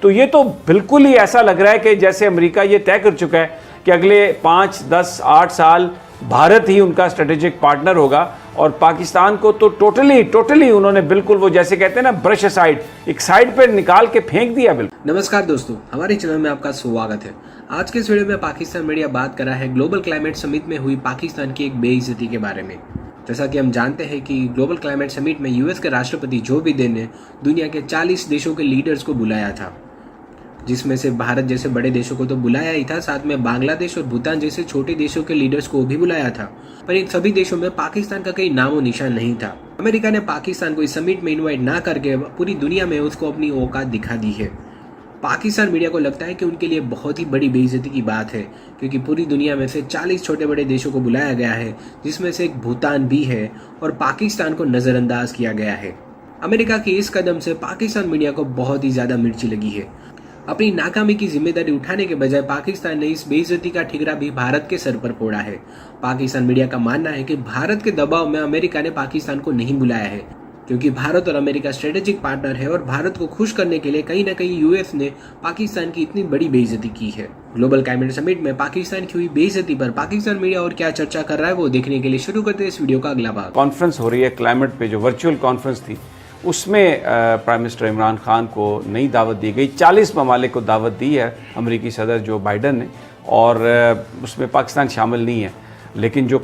تو یہ تو بالکل ہی ایسا لگ رہا ہے کہ جیسے امریکہ یہ طے کر چکا ہے کہ اگلے 5 10 8 سال بھارت ہی ان کا اسٹریٹجک پارٹنر ہوگا، اور پاکستان کو تو ٹوٹلی انہوں نے بالکل وہ جیسے کہتے ہیں نا برش اسائڈ، ایک سائڈ پہ نکال کے پھینک دیا بالکل۔ نمسکار دوستو، ہمارے چینل میں آپ کا سواگت ہے۔ آج کے اس ویڈیو میں پاکستان میڈیا بات کر رہا ہے گلوبل کلائمیٹ سمٹ میں ہوئی پاکستان کی ایک بے عزتی کے بارے میں۔ جیسا کہ ہم جانتے ہیں کہ گلوبل کلائمیٹ سمٹ میں US کے راشٹرپتی جو بائیڈن نے دنیا کے 40 دیشوں کے لیڈرز کو بلایا تھا، جس میں سے بھارت جیسے بڑے دیشوں کو تو بلایا ہی تھا، ساتھ میں بنگلہ دیش اور بھوٹان جیسے چھوٹے دیشوں کے لیڈرز کو بھی بلایا تھا، پر ان سبھی دیشوں میں پاکستان کا کوئی نام و نشان نہیں تھا۔ امریکہ نے پاکستان کو اس سمٹ میں انوائٹ نہ کر کے پوری دنیا میں اس کو اپنی اوقات دکھا دی ہے۔ پاکستان میڈیا کو لگتا ہے کہ ان کے لیے بہت ہی بڑی بے عزتی کی بات ہے، کیونکہ پوری دنیا میں سے 40 چھوٹے بڑے دیشوں کو بلایا گیا ہے، جس میں سے ایک بھوٹان بھی ہے، اور پاکستان کو نظر انداز کیا گیا ہے۔ امریکہ کے اس قدم سے پاکستان میڈیا کو بہت ہی زیادہ مرچی لگی ہے۔ اپنی ناکامی کی ذمہ داری اٹھانے کے بجائے پاکستان نے اس بے عزتی کا ٹھکرا بھی بھارت کے سر پر پھوڑا ہے۔ پاکستان میڈیا کا ماننا ہے کہ بھارت کے دباؤ میں امریکہ نے پاکستان کو نہیں بلایا ہے، کیونکہ بھارت اور امریکہ اسٹریٹجک پارٹنر ہے، اور بھارت کو خوش کرنے کے لیے کہیں نہ کہیں US نے پاکستان کی اتنی بڑی بے عزتی کی ہے۔ گلوبل کلائمیٹ سمٹ میں پاکستان کی ہوئی بے عزتی پر پاکستان میڈیا اور کیا چرچا کر رہا ہے وہ دیکھنے کے لیے شروع کرتے ہیں اس ویڈیو کا اگلا بھاگ۔ کانفرنس ہو رہی ہے کلائمیٹ پہ، جو ورچوئل کانفرنس تھی، اس میں پرائم منسٹر عمران خان کو نئی دعوت دی گئی۔ 40 ممالک کو دعوت دی ہے امریکی صدر جو بائیڈن نے، اور اس میں پاکستان شامل نہیں ہے، لیکن جو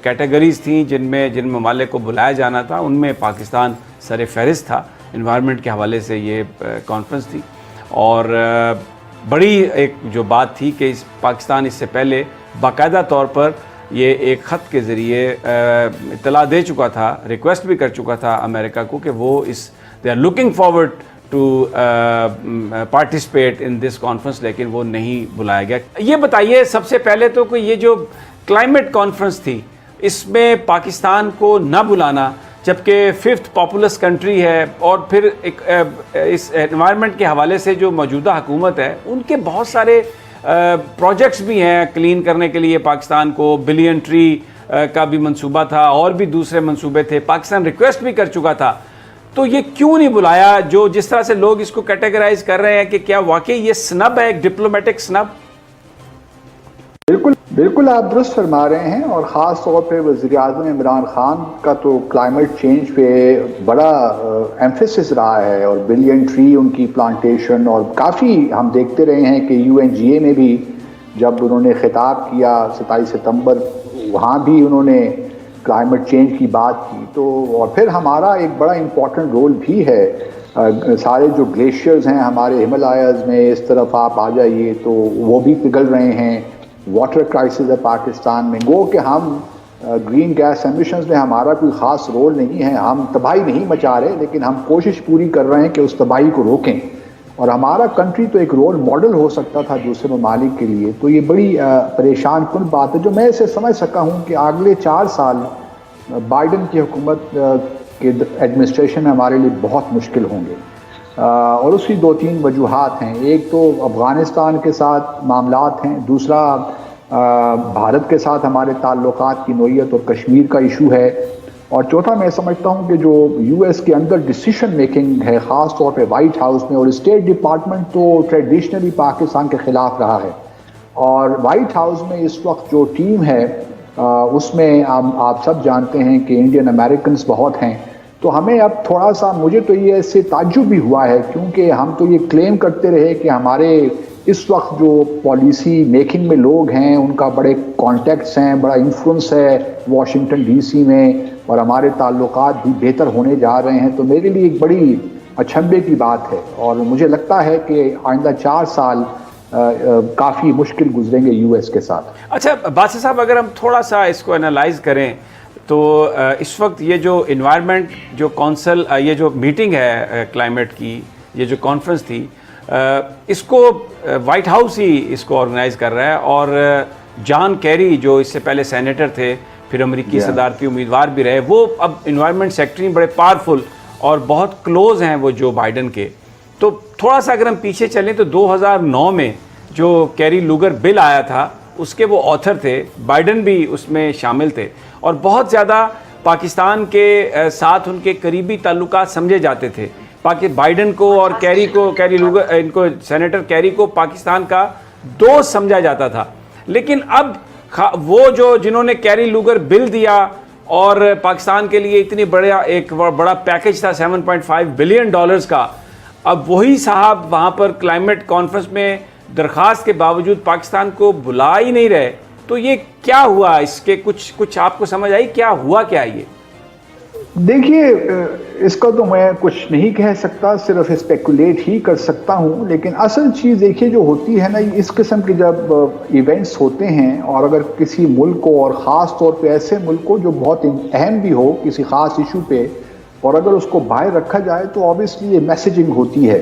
کیٹیگریز تھیں جن ممالک کو بلایا جانا تھا، ان میں پاکستان سر فہرست تھا۔ انوائرمنٹ کے حوالے سے یہ کانفرنس تھی، اور بڑی ایک جو بات تھی کہ پاکستان اس سے پہلے باقاعدہ طور پر یہ ایک خط کے ذریعے اطلاع دے چکا تھا، ریکویسٹ بھی کر چکا تھا امریکہ کو کہ وہ they are looking forward to participate in this conference, لیکن وہ نہیں بلایا گیا۔ یہ بتائیے سب سے پہلے تو کہ یہ جو کلائمیٹ کانفرنس تھی، اس میں پاکستان کو نہ بلانا، جبکہ 5th پاپولس کنٹری ہے، اور پھر اس انوائرمنٹ کے حوالے سے جو موجودہ حکومت ہے ان کے بہت سارے پروجیکٹس بھی ہیں کلین کرنے کے لیے، پاکستان کو بلین ٹری کا بھی منصوبہ تھا، اور بھی دوسرے منصوبے تھے، پاکستان ریکویسٹ بھی کر چکا تھا، تو یہ کیوں نہیں بلایا؟ جس طرح سے لوگ اس کو کیٹیگرائز کر رہے ہیں کہ کیا واقعی یہ سنب ہے، ایک ڈپلومیٹک سنب؟ بالکل آپ درست فرما رہے ہیں، اور خاص طور پہ وزیر اعظم عمران خان کا تو کلائمیٹ چینج پہ بڑا ایمفیسس رہا ہے، اور بلین ٹری ان کی پلانٹیشن، اور کافی ہم دیکھتے رہے ہیں کہ UNGA میں بھی جب انہوں نے خطاب کیا 27 ستمبر، وہاں بھی انہوں نے کلائمیٹ چینج کی بات کی۔ تو اور پھر ہمارا ایک بڑا امپورٹنٹ رول بھی ہے، سارے جو گلیشیئرز ہیں ہمارے ہمالیاز میں، اس طرف آپ آ جائیے تو وہ بھی پگھل رہے ہیں، واٹر کرائسس ہے پاکستان میں۔ گو کہ ہم گرین گیس ایمیشنز میں ہمارا کوئی خاص رول نہیں ہے، ہم تباہی نہیں مچا رہے، لیکن ہم کوشش پوری کر رہے ہیں کہ اس تباہی کو روکیں، اور ہمارا کنٹری تو ایک رول ماڈل ہو سکتا تھا دوسرے ممالک کے لیے۔ تو یہ بڑی پریشان کن بات ہے، جو میں اسے سمجھ سکا ہوں کہ اگلے 4 سال بائیڈن کی حکومت کے ایڈمنسٹریشن ہمارے لیے بہت مشکل ہوں گے، اور اس کی 2-3 وجوہات ہیں۔ ایک تو افغانستان کے ساتھ معاملات ہیں، دوسرا بھارت کے ساتھ ہمارے تعلقات کی نوعیت اور کشمیر کا ایشو ہے، اور چوتھا میں سمجھتا ہوں کہ جو US کے اندر ڈیسیشن میکنگ ہے، خاص طور پہ وائٹ ہاؤس میں، اور اسٹیٹ ڈپارٹمنٹ تو ٹریڈیشنلی پاکستان کے خلاف رہا ہے، اور وائٹ ہاؤس میں اس وقت جو ٹیم ہے اس میں آپ سب جانتے ہیں کہ انڈین امریکنز بہت ہیں۔ تو ہمیں اب تھوڑا سا، مجھے تو یہ اس سے تعجب بھی ہوا ہے، کیونکہ ہم تو یہ کلیم کرتے رہے کہ ہمارے اس وقت جو پالیسی میکنگ میں لوگ ہیں ان کا بڑے کانٹیکٹس ہیں، بڑا انفلوئنس ہے واشنگٹن DC میں، اور ہمارے تعلقات بھی بہتر ہونے جا رہے ہیں۔ تو میرے لیے ایک بڑی اچنبھے کی بات ہے، اور مجھے لگتا ہے کہ آئندہ 4 سال کافی مشکل گزریں گے US کے ساتھ۔ اچھا باسط صاحب، اگر ہم تھوڑا سا اس کو انالائز کریں تو اس وقت یہ جو انوائرمنٹ جو کونسل، یہ جو میٹنگ ہے کلائمیٹ کی، یہ جو کانفرنس تھی، اس کو وائٹ ہاؤس ہی اس کو آرگنائز کر رہا ہے، اور جان کیری جو اس سے پہلے سینیٹر تھے، پھر امریکی صدارتی امیدوار بھی رہے، وہ اب انوائرمنٹ سیکٹری بڑے پاورفل اور بہت کلوز ہیں وہ جو بائیڈن کے۔ تو تھوڑا سا اگر ہم پیچھے چلیں تو 2009 میں جو کیری لوگر بل آیا تھا، اس کے وہ آتھر تھے، بائیڈن بھی اس میں شامل تھے، اور بہت زیادہ پاکستان کے ساتھ ان کے قریبی تعلقات سمجھے جاتے تھے، بائیڈن کو اور کیری لوگر ان کو سینیٹر کیری کو پاکستان کا دوست سمجھا جاتا تھا. لیکن اب وہ جنہوں نے کیری لوگر بل دیا اور پاکستان کے لیے اتنی ایک بڑا پیکج تھا $7.5 بلین کا, اب وہی صاحب وہاں پر کلائمیٹ کانفرنس میں درخواست کے باوجود پاکستان کو بلا ہی نہیں رہے. تو یہ کیا ہوا؟ اس کے کچھ آپ کو سمجھ آئی کیا ہوا کیا یہ؟ دیکھیے اس کا تو میں کچھ نہیں کہہ سکتا, صرف اسپیکولیٹ ہی کر سکتا ہوں. لیکن اصل چیز دیکھیے جو ہوتی ہے نا, اس قسم کے جب ایونٹس ہوتے ہیں اور اگر کسی ملک کو, اور خاص طور پہ ایسے ملک کو جو بہت اہم بھی ہو کسی خاص ایشو پہ, اور اگر اس کو باہر رکھا جائے تو آبویسلی یہ میسیجنگ ہوتی ہے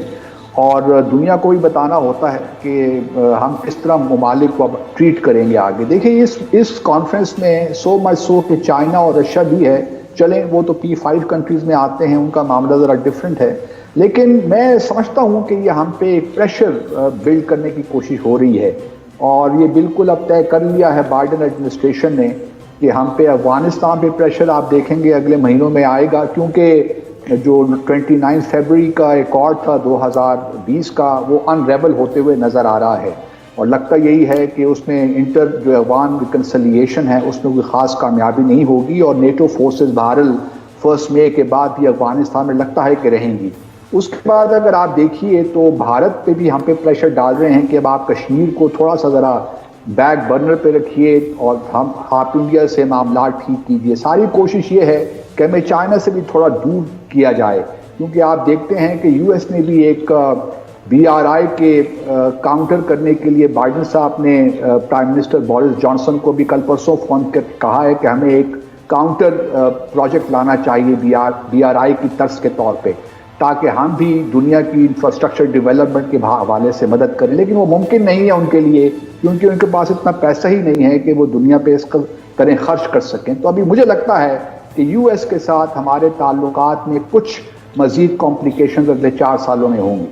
اور دنیا کو بھی بتانا ہوتا ہے کہ ہم کس طرح ممالک کو اب ٹریٹ کریں گے آگے. دیکھیے اس کانفرنس میں سو مچ سو کہ چائنا اور رشیا بھی ہے, چلیں وہ تو P5 کنٹریز میں آتے ہیں, ان کا معاملہ ذرا ڈفرینٹ ہے. لیکن میں سمجھتا ہوں کہ یہ ہم پہ ایک پریشر بلڈ کرنے کی کوشش ہو رہی ہے, اور یہ بالکل اب طے کر لیا ہے بائیڈن ایڈمنسٹریشن نے کہ ہم پہ افغانستان پہ پریشر آپ دیکھیں گے اگلے مہینوں میں آئے گا, کیونکہ جو 29 فروری کا ایکارڈ تھا 2020 کا وہ انریبل ہوتے ہوئے نظر آ رہا ہے, اور لگتا یہی ہے کہ اس میں جو افغان ریکنسلیشن ہے اس میں کوئی خاص کامیابی نہیں ہوگی, اور نیٹو فورسز بہرحال 1 مئی کے بعد بھی افغانستان میں لگتا ہے کہ رہیں گی. اس کے بعد اگر آپ دیکھیے تو بھارت پہ بھی ہم پہ پریشر ڈال رہے ہیں کہ اب آپ کشمیر کو تھوڑا سا ذرا بیک برنر پہ رکھیے اور آپ انڈیا سے معاملات ٹھیک کیجیے. ساری کوشش یہ ہے کہ ہمیں چائنا سے بھی تھوڑا دور کیا جائے, کیونکہ آپ دیکھتے ہیں کہ US نے بھی ایک BRI کے کاؤنٹر کرنے کے لیے بائیڈن صاحب نے پرائم منسٹر بورس جانسن کو بھی کل پرسوں فون کر کہا ہے کہ ہمیں ایک کاؤنٹر پروجیکٹ لانا چاہیے BRI کی طرز کے طور پہ, تاکہ ہم بھی دنیا کی انفراسٹرکچر ڈیولپمنٹ کے حوالے سے مدد کریں. لیکن وہ ممکن نہیں ہے ان کے لیے, کیونکہ ان کے پاس اتنا پیسہ ہی نہیں ہے کہ وہ دنیا پہ اس طرح خرچ کر سکیں. تو ابھی مجھے لگتا ہے کہ US کے ساتھ ہمارے تعلقات میں کچھ مزید کمپلیکیشنز اگلے 4 سالوں میں ہوں گی.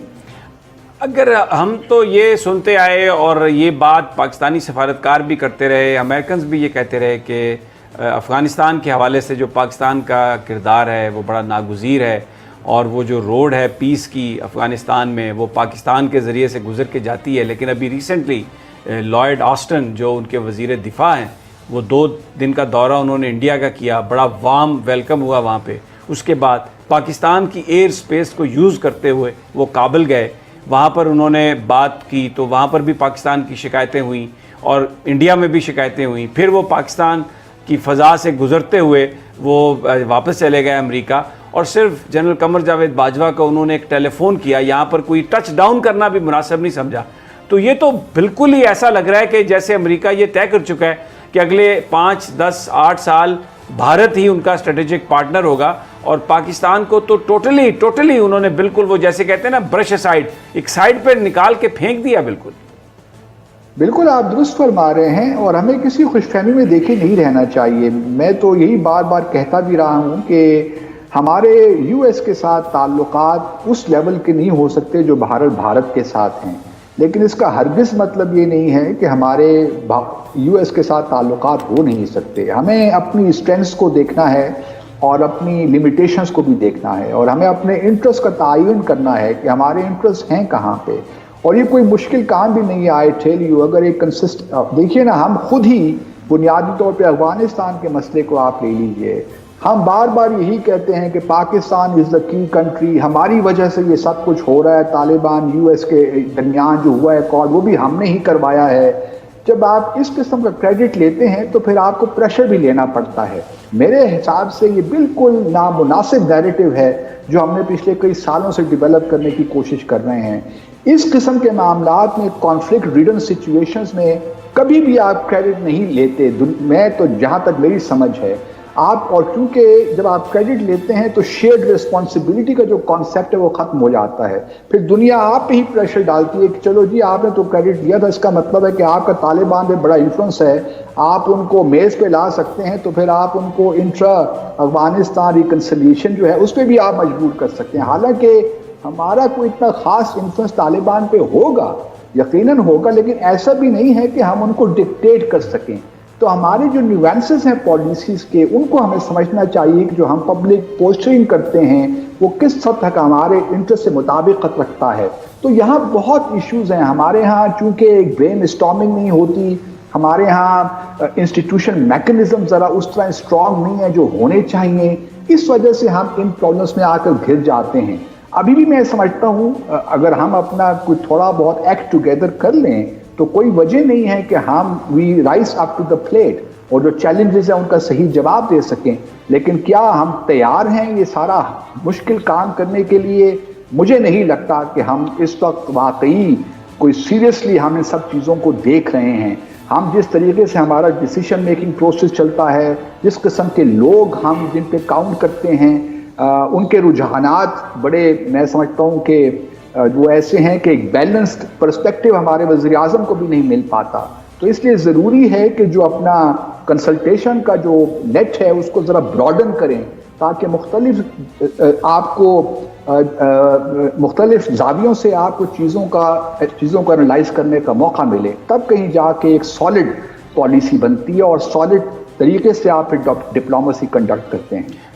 اگر ہم تو یہ سنتے آئے اور یہ بات پاکستانی سفارتکار بھی کرتے رہے, امریکنز بھی یہ کہتے رہے کہ افغانستان کے حوالے سے جو پاکستان کا کردار ہے وہ بڑا ناگزیر ہے, اور وہ جو روڈ ہے پیس کی افغانستان میں وہ پاکستان کے ذریعے سے گزر کے جاتی ہے. لیکن ابھی ریسنٹلی لائڈ آسٹن جو ان کے وزیر دفاع ہیں, وہ 2 دن کا دورہ انہوں نے انڈیا کا کیا, بڑا وارم ویلکم ہوا وہاں پہ. اس کے بعد پاکستان کی ایئر سپیس کو یوز کرتے ہوئے وہ کابل گئے, وہاں پر انہوں نے بات کی تو وہاں پر بھی پاکستان کی شکایتیں ہوئیں اور انڈیا میں بھی شکایتیں ہوئیں. پھر وہ پاکستان کی فضا سے گزرتے ہوئے وہ واپس چلے گئے امریکہ, اور صرف جنرل قمر جاوید باجوہ کو انہوں نے ایک ٹیلی فون کیا, یہاں پر کوئی ٹچ ڈاؤن کرنا بھی مناسب نہیں سمجھا. تو یہ تو بالکل ہی ایسا لگ رہا ہے کہ جیسے امریکہ یہ طے کر چکا ہے کہ اگلے 5, 10, 8 سال بھارت ہی ان کا اسٹریٹجک پارٹنر ہوگا, اور پاکستان کو تو ٹوٹلی انہوں نے بالکل وہ جیسے کہتے ہیں نا برش اسائڈ, ایک سائڈ پہ نکال کے پھینک دیا. بالکل آپ درست فرما رہے ہیں, اور ہمیں کسی خوش فہمی میں دیکھے نہیں رہنا چاہیے. میں تو یہی بار بار کہتا بھی رہا ہوں کہ ہمارے US کے ساتھ تعلقات اس لیول کے نہیں ہو سکتے جو بھارت کے ساتھ ہیں, لیکن اس کا ہرگز مطلب یہ نہیں ہے کہ ہمارے US کے ساتھ تعلقات ہو نہیں سکتے. ہمیں اپنی اسٹرینتھس کو دیکھنا ہے اور اپنی لمیٹیشنز کو بھی دیکھنا ہے, اور ہمیں اپنے انٹرسٹ کا تعین کرنا ہے کہ ہمارے انٹرسٹ ہیں کہاں پہ. اور یہ کوئی مشکل کام بھی نہیں ہے. آئی ٹیل یو, اگر ایک دیکھیے نا, ہم خود ہی بنیادی طور پہ افغانستان کے مسئلے کو آپ لے لیجئے, ہم بار بار یہی کہتے ہیں کہ پاکستان از دا کی کنٹری, ہماری وجہ سے یہ سب کچھ ہو رہا ہے. طالبان US کے درمیان جو ہوا ہے کال, وہ بھی ہم نے ہی کروایا ہے. جب آپ اس قسم کا کریڈٹ لیتے ہیں تو پھر آپ کو پریشر بھی لینا پڑتا ہے. میرے حساب سے یہ بالکل نامناسب نیریٹو ہے جو ہم نے پچھلے کئی سالوں سے ڈیولپ کرنے کی کوشش کر رہے ہیں. اس قسم کے معاملات میں, کانفلکٹ ریڈن سچویشنز میں کبھی بھی آپ کریڈٹ نہیں لیتے. میں تو جہاں تک میری سمجھ ہے آپ, اور کیونکہ جب آپ کریڈٹ لیتے ہیں تو شیئرڈ رسپانسبلٹی کا جو کانسیپٹ ہے وہ ختم ہو جاتا ہے. پھر دنیا آپ پہ ہی پریشر ڈالتی ہے کہ چلو جی آپ نے تو کریڈٹ لیا تھا, اس کا مطلب ہے کہ آپ کا طالبان پہ بڑا انفلوئنس ہے, آپ ان کو میز پہ لا سکتے ہیں, تو پھر آپ ان کو انٹرا افغانستان ریکنسلیشن جو ہے اس پہ بھی آپ مجبور کر سکتے ہیں. حالانکہ ہمارا کوئی اتنا خاص انفلوئنس طالبان پہ ہوگا, یقیناً ہوگا, لیکن ایسا بھی نہیں ہے کہ ہم ان کو ڈکٹیٹ کر سکیں. تو ہمارے جو نیوانسز ہیں پالیسیز کے ان کو ہمیں سمجھنا چاہیے کہ جو ہم پبلک پوسٹرنگ کرتے ہیں وہ کس حد تک ہمارے انٹرسٹ سے مطابقت رکھتا ہے. تو یہاں بہت ایشوز ہیں. ہمارے ہاں چونکہ ایک برین اسٹارمنگ نہیں ہوتی, ہمارے ہاں انسٹیٹیوشن میکنزم ذرا اس طرح اسٹرانگ نہیں ہے جو ہونے چاہیے, اس وجہ سے ہم ان پرابلمس میں آ کر گر جاتے ہیں. ابھی بھی میں سمجھتا ہوں اگر ہم اپنا کوئی تھوڑا بہت ایکٹ ٹوگیدر کر لیں تو کوئی وجہ نہیں ہے کہ ہم we rise up to the plate اور جو چیلنجز ہیں ان کا صحیح جواب دے سکیں. لیکن کیا ہم تیار ہیں یہ سارا مشکل کام کرنے کے لیے؟ مجھے نہیں لگتا کہ ہم اس وقت واقعی کوئی سیریسلی ہم ان سب چیزوں کو دیکھ رہے ہیں. ہم جس طریقے سے ہمارا ڈیسیشن میکنگ پروسیس چلتا ہے, جس قسم کے لوگ ہم جن پہ کاؤنٹ کرتے ہیں, ان کے رجحانات بڑے میں سمجھتا ہوں کہ وہ ایسے ہیں کہ ایک بیلنسڈ پرسپیکٹیو ہمارے وزیر اعظم کو بھی نہیں مل پاتا. تو اس لیے ضروری ہے کہ جو اپنا کنسلٹیشن کا جو نیٹ ہے اس کو ذرا براڈن کریں تاکہ مختلف آپ کو مختلف زاویوں سے آپ کو چیزوں کو انالائز کرنے کا موقع ملے. تب کہیں جا کے ایک سالڈ پالیسی بنتی ہے اور سالڈ طریقے سے آپ ڈپلومیسی کنڈکٹ کرتے ہیں.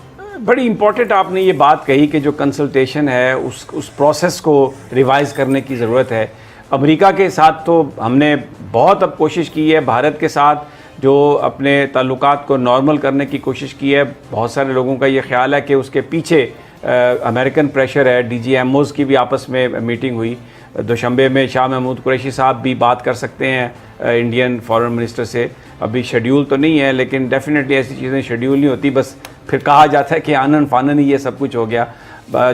بڑی امپورٹنٹ آپ نے یہ بات کہی کہ جو کنسلٹیشن ہے اس پروسیس کو ریوائز کرنے کی ضرورت ہے. امریکہ کے ساتھ تو ہم نے بہت اب کوشش کی ہے, بھارت کے ساتھ جو اپنے تعلقات کو نارمل کرنے کی کوشش کی ہے. بہت سارے لوگوں کا یہ خیال ہے کہ اس کے پیچھے امریکن پریشر ہے. ڈی جی ایم اوز کی بھی آپس میں میٹنگ ہوئی دوشنبے میں. شاہ محمود قریشی صاحب بھی بات کر سکتے ہیں انڈین فارن منسٹر سے. ابھی شیڈیول تو نہیں ہے لیکن ڈیفینیٹلی ایسی چیزیں شیڈیول نہیں ہوتی, بس پھر کہا جاتا ہے کہ آنن فانن ہی یہ سب کچھ ہو گیا.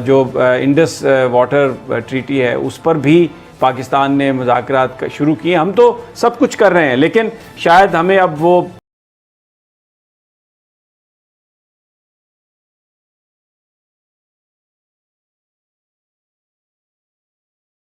جو انڈس واٹر ٹریٹی ہے اس پر بھی پاکستان نے مذاکرات شروع کیے. ہم تو سب کچھ کر رہے ہیں لیکن شاید ہمیں اب وہ